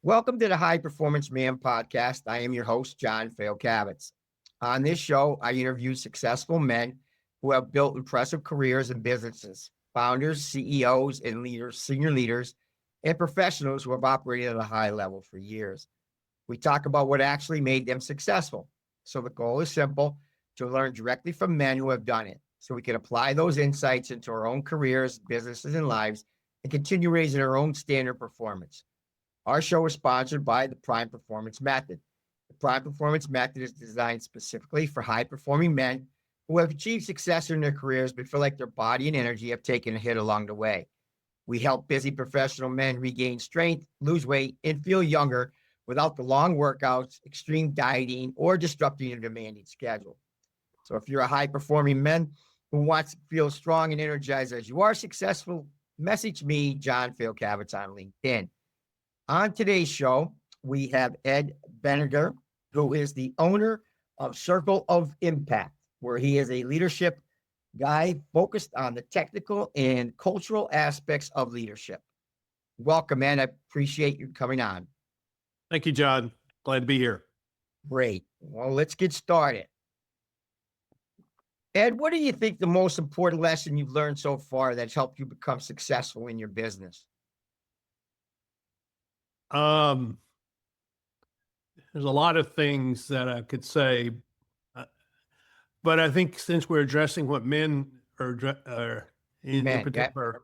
Welcome to the High Performance Man podcast. I am your host, John Fayocavitz. On this show, I interview successful men who have built impressive careers and businesses, founders, CEOs, and leaders, senior leaders, and professionals who have operated at a high level for years. We talk about what actually made them successful. So the goal is simple, to learn directly from men who have done it, so we can apply those insights into our own careers, businesses, and lives, and continue raising our own standard performance. Our show is sponsored by the Prime Performance Method. The Prime Performance Method is designed specifically for high-performing men who have achieved success in their careers but feel like their body and energy have taken a hit along the way. We help busy professional men regain strength, lose weight, and feel younger without the long workouts, extreme dieting, or disrupting your demanding schedule. So if you're a high-performing man who wants to feel strong and energized as you are successful, message me, John Fayocavitz, on LinkedIn. On today's show, we have Ed Brenegar, who is the owner of Circle of Impact, where he is a leadership guy focused on the technical and cultural aspects of leadership. Welcome, Ed. I appreciate you coming on. Thank you, John. Glad to be here. Great. Well, let's get started. Ed, what do you think the most important lesson you've learned so far that's helped you become successful in your business? There's a lot of things that I could say, but I think since we're addressing what men are in particular,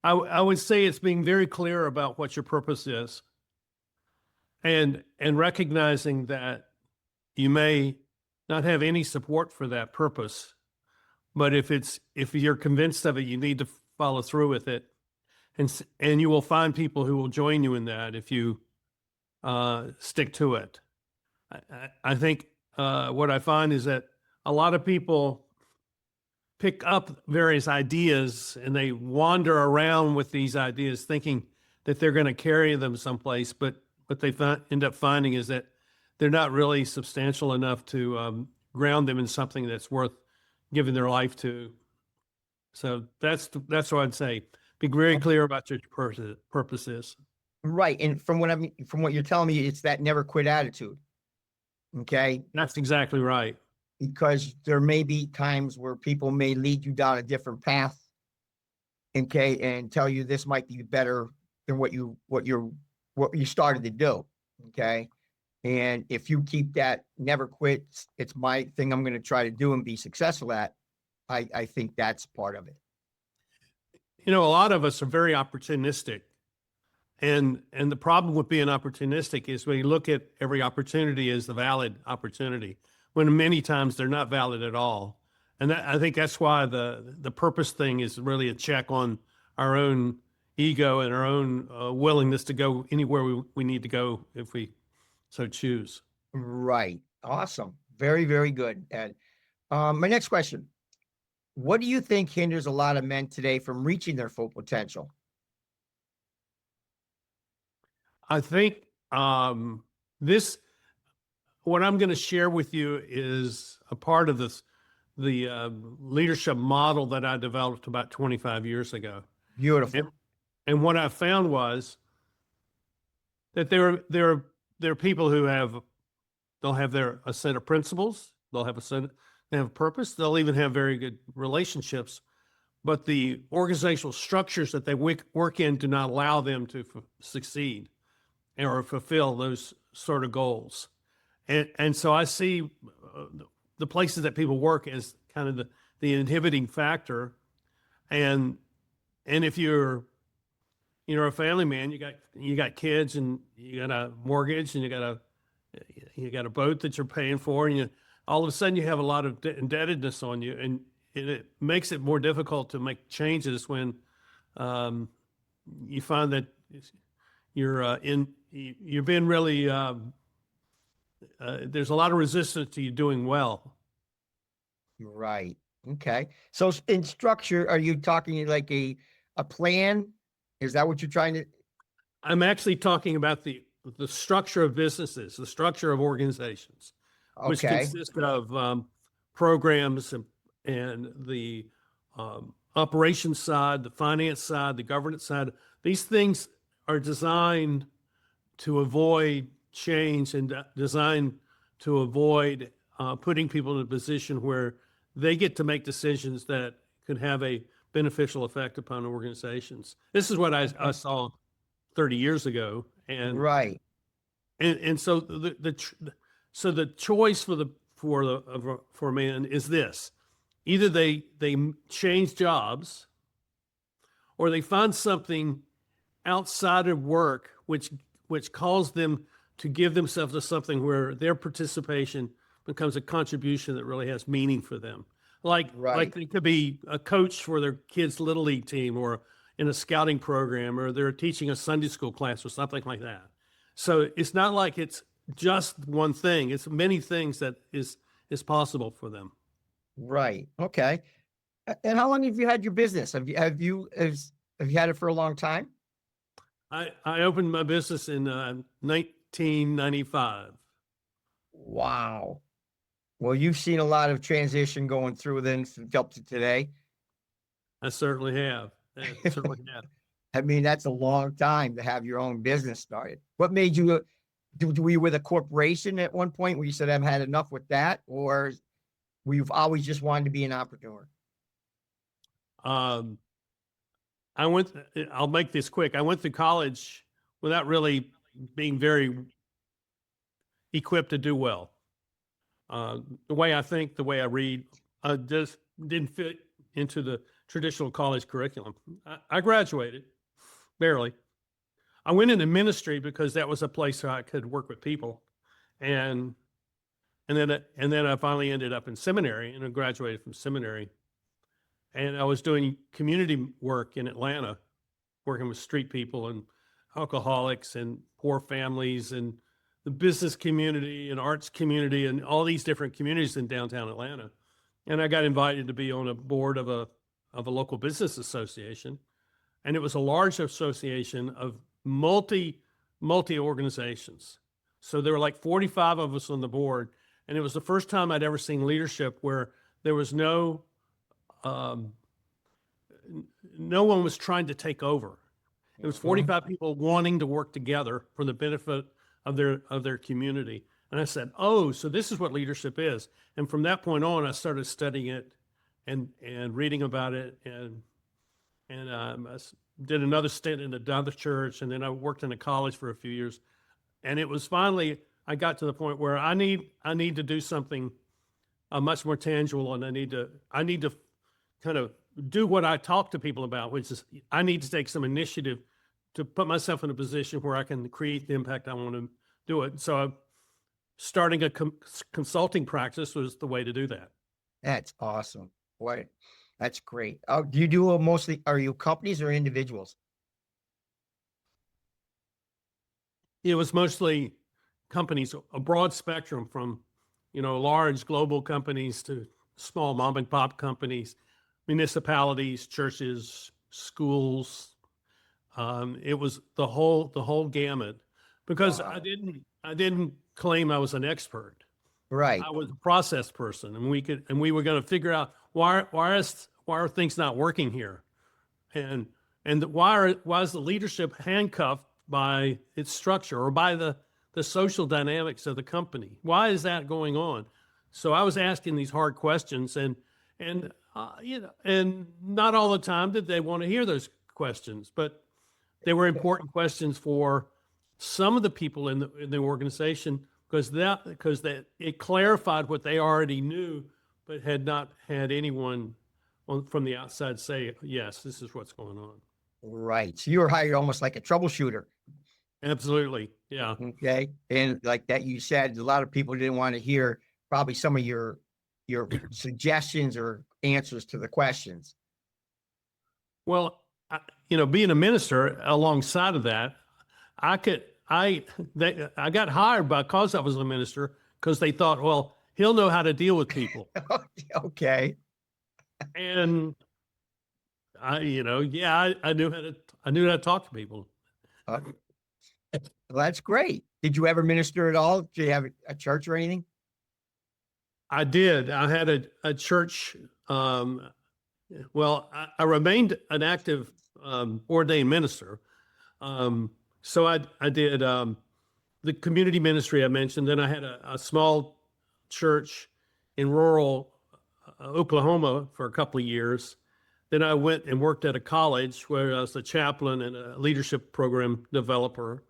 I would say it's being very clear about what your purpose is, and recognizing that you may not have any support for that purpose, but if you're convinced of it, you need to follow through with it. And you will find people who will join you in that if you stick to it. I think what I find is that a lot of people pick up various ideas and they wander around with these ideas thinking that they're going to carry them someplace, but what they end up finding is that they're not really substantial enough to ground them in something that's worth giving their life to. So that's what I'd say. Be very clear about your purpose is. Right. And from what you're telling me, it's that never quit attitude. Okay. That's exactly right. Because there may be times where people may lead you down a different path. Okay. And tell you this might be better than what you started to do. Okay. And if you keep that never quit, it's my thing I'm going to try to do and be successful at. I think that's part of it. You know, a lot of us are very opportunistic. And the problem with being opportunistic is when you look at every opportunity as the valid opportunity, when many times they're not valid at all. And I think that's why the purpose thing is really a check on our own ego and our own willingness to go anywhere we need to go if we so choose. Right. Awesome. Very, very good, Ed. My next question. What do you think hinders a lot of men today from reaching their full potential? I think what I'm going to share with you is a part of the leadership model that I developed about 25 years ago. Beautiful. And what I found was that there are people who they'll have a set of principles, they have a purpose, they'll even have very good relationships, but the organizational structures that they work in do not allow them to succeed or fulfill those sort of goals. And so I see the places that people work as kind of the inhibiting factor. And if you're a family man, you got kids and you got a mortgage and you got a boat that you're paying for, and all of a sudden you have a lot of indebtedness on you, and it makes it more difficult to make changes when you find that you're being really there's a lot of resistance to you doing well. Right. Okay. So in structure, are you talking like a plan? Is that what you're trying to? I'm actually talking about the structure of businesses, the structure of organizations, which consist of programs and the operations side, the finance side, the governance side. These things are designed to avoid change and designed to avoid putting people in a position where they get to make decisions that could have a beneficial effect upon organizations. This is what I saw 30 years ago, and right, so so the choice for a man is this: either they change jobs, or they find something outside of work which calls them to give themselves to something where their participation becomes a contribution that really has meaning for them. Like they could be a coach for their kids' little league team, or in a scouting program, or they're teaching a Sunday school class or something like that. So it's not like it's just one thing. It's many things that is possible for them. right. Okay. And how long have you had your business? Have you had it for a long time? I opened my business in 1995. Wow. Well, you've seen a lot of transition going through then up to today. I certainly have. I mean, that's a long time to have your own business started. What made you were you with a corporation at one point where you said, I've had enough with that? Or were you always just wanted to be an entrepreneur? I'll make this quick. I went to college without really being very equipped to do well. The way I think, the way I read, just didn't fit into the traditional college curriculum. I graduated, barely. I went into ministry because that was a place where I could work with people, and then I finally ended up in seminary, and I graduated from seminary, and I was doing community work in Atlanta, working with street people and alcoholics and poor families and the business community and arts community and all these different communities in downtown Atlanta. And I got invited to be on a board of a local business association. And it was a large association of multi organizations. So there were like 45 of us on the board. And it was the first time I'd ever seen leadership where there was no one was trying to take over. It was 45 people wanting to work together for the benefit of their community. And I said, oh, so this is what leadership is. And from that point on, I started studying it and reading about it, and I did another stint in another church, and then I worked in a college for a few years. And it was finally, I got to the point where I need to do something much more tangible, and I need to kind of do what I talk to people about, which is I need to take some initiative to put myself in a position where I can create the impact I want to do it. So starting a consulting practice was the way to do that. That's awesome. Boy, that's great. Do you do mostly, are you companies or individuals? It was mostly companies, a broad spectrum from, large global companies to small mom and pop companies, municipalities, churches, schools. It was the whole gamut, because wow. I didn't claim I was an expert. Right. I was a process person, and we were going to figure out why are things not working here, and why is the leadership handcuffed by its structure or by the social dynamics of the company? Why is that going on? So I was asking these hard questions, and not all the time did they want to hear those questions, but they were important questions for some of the people in the organization, because it clarified what they already knew, but had not had anyone from the outside say, yes, this is what's going on. Right. So you were hired almost like a troubleshooter. Absolutely. Yeah. Okay. And like that, you said a lot of people didn't want to hear probably some of your suggestions or answers to the questions. Well, being a minister alongside of that, I got hired because I was a minister, because they thought, well, he'll know how to deal with people. Okay. And I knew how to talk to people. Well, that's great. Did you ever minister at all? Did you have a church or anything? I did. I had a church. Well, I remained an active ordained minister. So I did the community ministry I mentioned. Then I had a small church in rural Oklahoma for a couple of years. Then I went and worked at a college where I was a chaplain and a leadership program developer.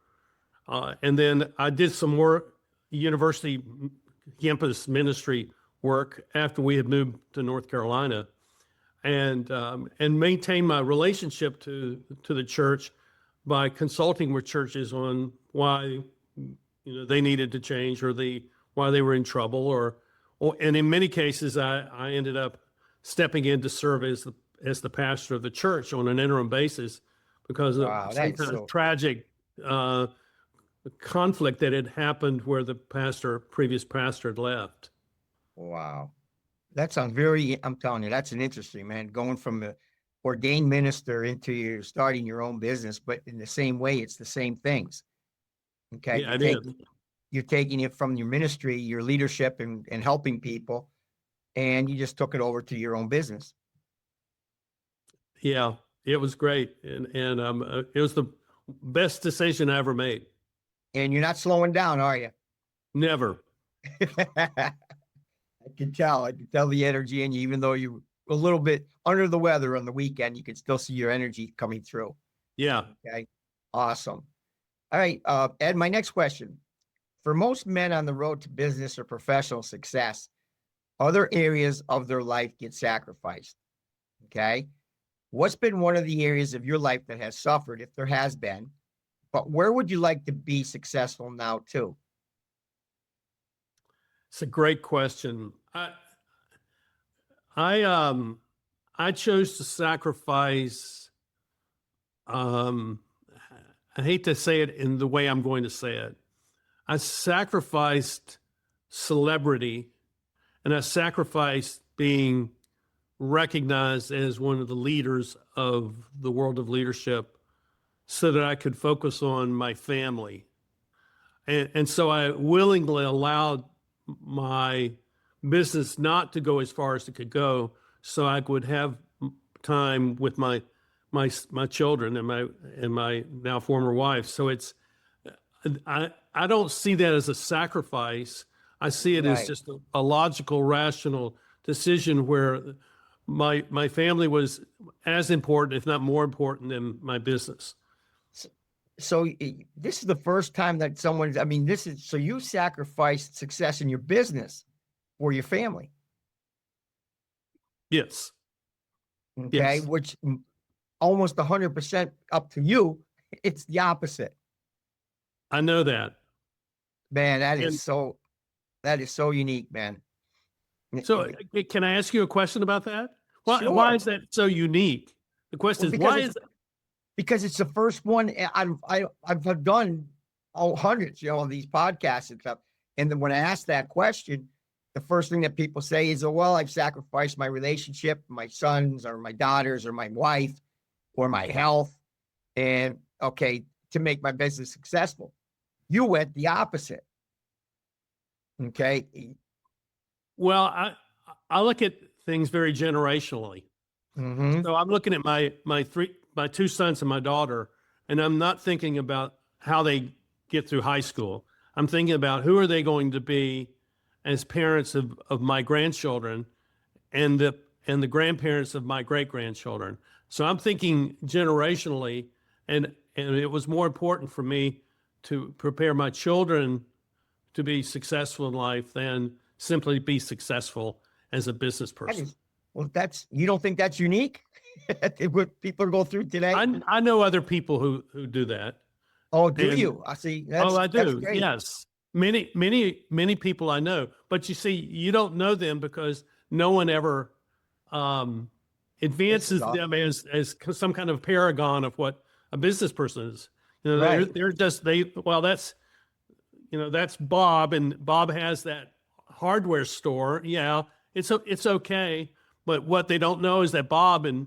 And then I did some more university campus ministry work after we had moved to North Carolina, and maintained my relationship to the church by consulting with churches on why they needed to change, or why they were in trouble, and in many cases I ended up stepping in to serve as the pastor of the church on an interim basis because of some kind of tragic conflict that had happened where the previous pastor had left. Wow. That sounds I'm telling you, that's an interesting, man, going from the ordained minister into starting your own business, but in the same way, it's the same things. Okay. Yeah, You're taking it from your ministry, your leadership and helping people, and you just took it over to your own business. Yeah, it was great. And it was the best decision I ever made. And you're not slowing down, are you? Never. I can tell the energy in you, even though you're a little bit under the weather on the weekend, you can still see your energy coming through. Yeah. Okay. Awesome. All right. Ed, my next question. For most men on the road to business or professional success, other areas of their life get sacrificed. Okay. What's been one of the areas of your life that has suffered, if there has been, but where would you like to be successful now too? It's a great question. I chose to sacrifice, I hate to say it in the way I'm going to say it. I sacrificed celebrity, and I sacrificed being recognized as one of the leaders of the world of leadership so that I could focus on my family. And so I willingly allowed my business not to go as far as it could go, so I would have time with my children and my now former wife. So I don't see that as a sacrifice. I see it as just a logical, rational decision where my family was as important, if not more important, than my business. So this is the first time that so you sacrificed success in your business for your family. Yes. Okay. Yes. Which almost 100% up to you. It's the opposite. I know that. Man, that is so unique, man. So can I ask you a question about that? Sure. Why is that so unique? The question is, why is it? Because it's the first one I've done hundreds, of these podcasts and stuff. And then when I ask that question, the first thing that people say is, oh, well, I've sacrificed my relationship, my sons or my daughters or my wife or my health to make my business successful. You went the opposite. Okay. Well, I look at things very generationally. Mm-hmm. So I'm looking at my two sons and my daughter, and I'm not thinking about how they get through high school. I'm thinking about who are they going to be as parents of my grandchildren and the grandparents of my great-grandchildren. So I'm thinking generationally, and it was more important for me to prepare my children to be successful in life than simply be successful as a business person. You don't think that's unique? What people are going through today? I know other people who do that. Oh, do you? I see. I do. Yes. Many people I know, but you see, you don't know them because no one ever advances them as some kind of paragon of what a business person is. They're just that's Bob, and Bob has that hardware store. Yeah, it's okay, but what they don't know is that Bob and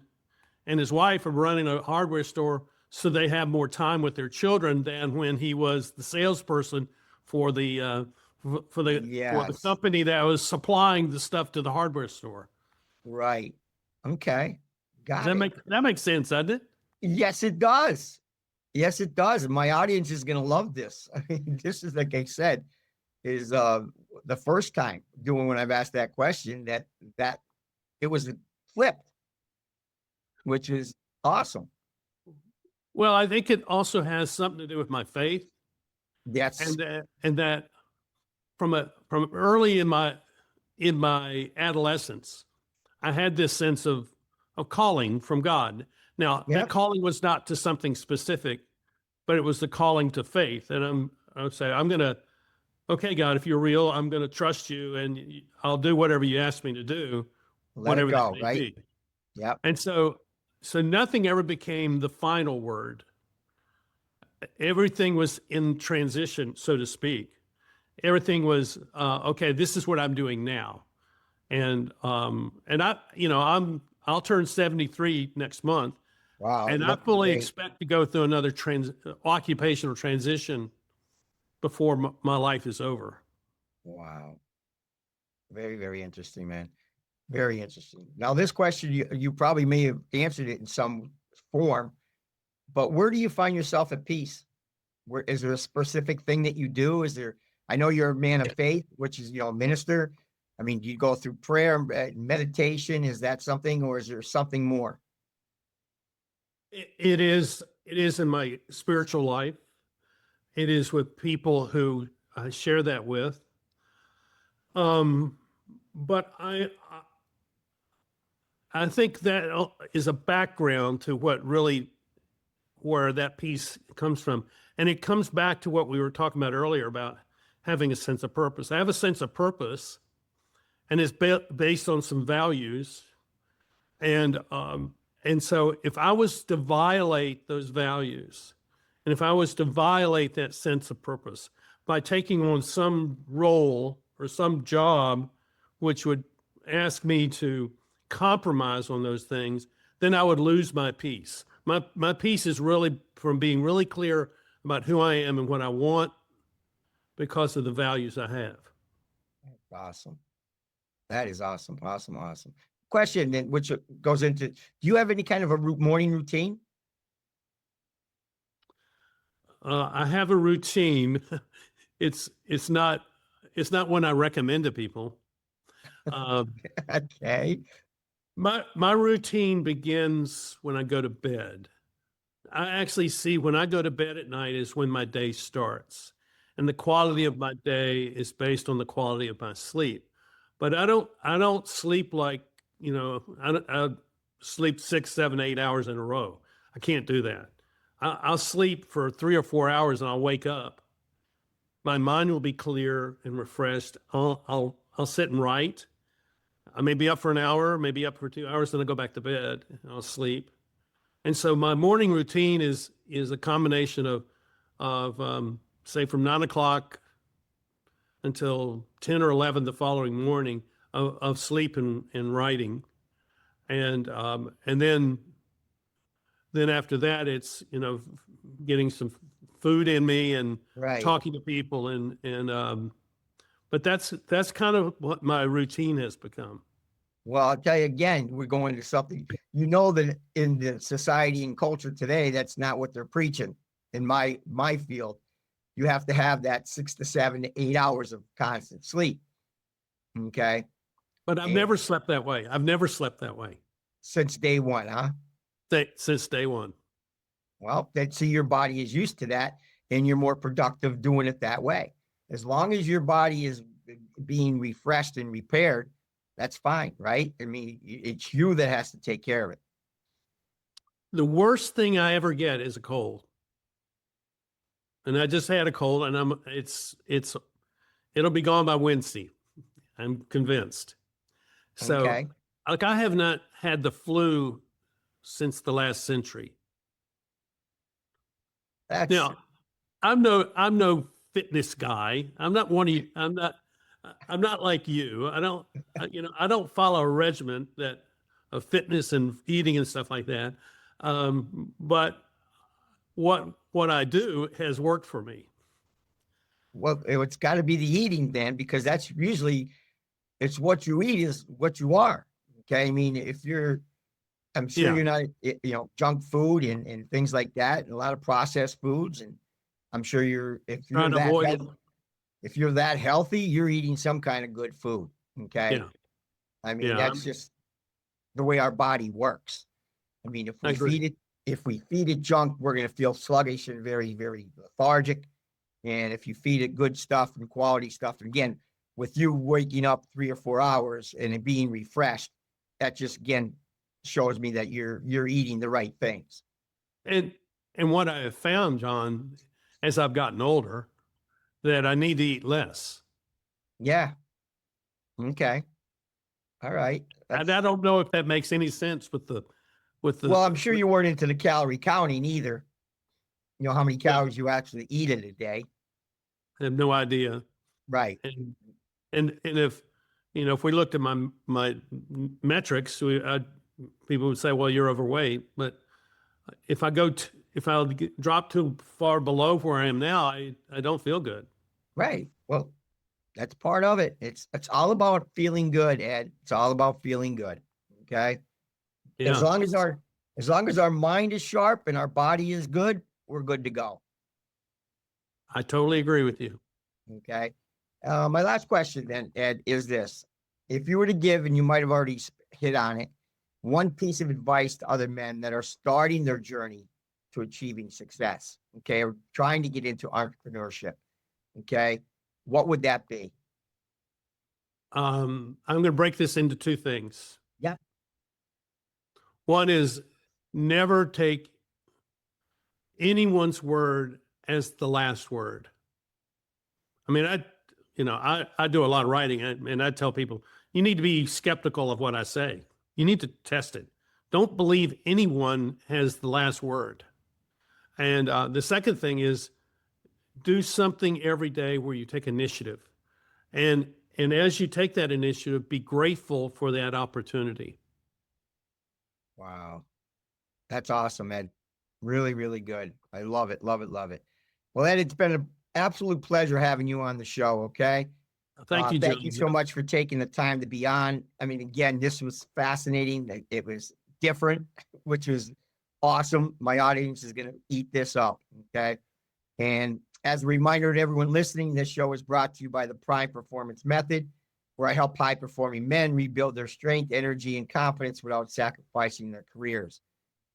his wife are running a hardware store, so they have more time with their children than when he was the salesperson for the company that was supplying the stuff to the hardware store. Right. Okay. Got it. That makes sense, doesn't it? Yes, it does. Yes, it does. And my audience is going to love this. I mean, this is, like I said, is the first time doing when I've asked that question that it was flipped, which is awesome. Well, I think it also has something to do with my faith, That's and that from early in my adolescence, I had this sense of calling from God. Now, that yep. calling was not to something specific, but it was the calling to faith. And I would say, okay, God, if you're real, I'm going to trust you, and I'll do whatever you ask me to do, Let it whatever that go, may right? be. Yep. And so nothing ever became the final word. Everything was in transition, so to speak. Everything was okay. This is what I'm doing now, and I'll turn 73 next month, Wow. and I Looking fully great. expect to go through another occupational transition before my life is over. Wow. Very, very interesting, man. Very interesting. Now, this question, you probably may have answered it in some form, but where do you find yourself at peace? Where is there a specific thing that you do? Is there, I know you're a man of faith, which is, a minister. I mean, do you go through prayer, meditation? Is that something, or is there something more? It is in my spiritual life. It is with people who I share that with. But I think that is a background to where that piece comes from. And it comes back to what we were talking about earlier about having a sense of purpose. I have a sense of purpose, and it's based on some values. And so if I was to violate those values, and if I was to violate that sense of purpose by taking on some role or some job which would ask me to compromise on those things, then I would lose my peace. My peace is really from being really clear about who I am and what I want because of the values I have. Awesome. That is awesome. Awesome. Awesome. Question then, which goes into, do you have any kind of a morning routine? I have a routine. It's not one I recommend to people. Okay. My routine begins when I go to bed. I actually see when I go to bed at night is when my day starts. And the quality of my day is based on the quality of my sleep. But I don't sleep like, I sleep 6, 7, 8 hours in a row. I can't do that. I'll sleep for 3 or 4 hours and I'll wake up. My mind will be clear and refreshed. I'll sit and write. I may be up for an hour, maybe up for 2 hours, then I go back to bed and I'll sleep. And so my morning routine is a combination of say from 9 o'clock until 10 or 11 the following morning of sleep and writing. And then after that, it's, getting some food in me and Right. talking to people but that's kind of what my routine has become. Well, I'll tell you again, we're going to something, that in the society and culture today, that's not what they're preaching. In my field, you have to have that 6 to 7 to 8 hours of constant sleep. Okay. But I've And never slept that way. I've never slept that way since day one, huh? Since day one. Well, see, your body is used to that and you're more productive doing it that way. As long as your body is being refreshed and repaired, that's fine, right? I mean, it's you that has to take care of it. The worst thing I ever get is a cold. And I just had a cold and it'll be gone by Wednesday. I'm convinced. So Okay. like I have not had the flu since the last century. That's Now, I'm no fitness guy. I'm not one of you. I'm not like you. I don't follow a regimen of fitness and eating and stuff like that. But what I do has worked for me. well, it's got to be the eating then, because that's usually it's what you eat is what you are. Okay. I mean, if you're I'm sure you're not, junk food and things like that, and a lot of processed foods. And I'm sure Trying to avoid it. if you're that healthy, you're eating some kind of good food. Okay. Yeah. I mean, Yeah. that's just the way our body works. I mean, if we feed it junk, we're going to feel sluggish and very, very lethargic. And if you feed it good stuff and quality stuff, and again, with you waking up 3 or 4 hours and it being refreshed, that just again shows me that you're eating the right things. And what I have found, John, as I've gotten older, that I need to eat less. Yeah. Okay. All right. And I don't know if that makes any sense with the. Well, I'm sure you weren't into the calorie counting either. You know how many calories you actually eat in a day. I have no idea. Right. And if, if we looked at my metrics, people would say, well, you're overweight. But if I drop too far below where I am now, I don't feel good. Right. Well, that's part of it. It's all about feeling good, Ed. It's all about feeling good. Okay. Yeah. As long as our mind is sharp and our body is good, we're good to go. I totally agree with you. Okay. My last question then, Ed, is this. If you were to give, and you might have already hit on it, one piece of advice to other men that are starting their journey to achieving success, okay, or trying to get into entrepreneurship, okay, what would that be? I'm going to break this into two things. Yeah. One is never take anyone's word as the last word. I mean, I do a lot of writing, and I tell people, you need to be skeptical of what I say. You need to test it. Don't believe anyone has the last word. And the second thing is do something every day where you take initiative. And as you take that initiative, be grateful for that opportunity. Wow. That's awesome, Ed. Really, really good. I love it. Love it. Love it. Well, Ed, it's been an absolute pleasure having you on the show. Okay. Thank you, Thank John. you so much for taking the time to be on. I mean, again, this was fascinating. It was different, which was awesome. My audience is going to eat this up. Okay. And as a reminder to everyone listening, this show is brought to you by the Prime Performance Method, where I help high performing men rebuild their strength, energy, and confidence without sacrificing their careers.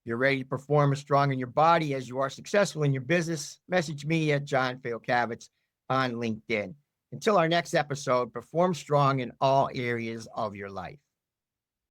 If you're ready to perform as strong in your body as you are successful in your business, message me at John Fayocavitz on LinkedIn. Until our next episode, perform strong in all areas of your life.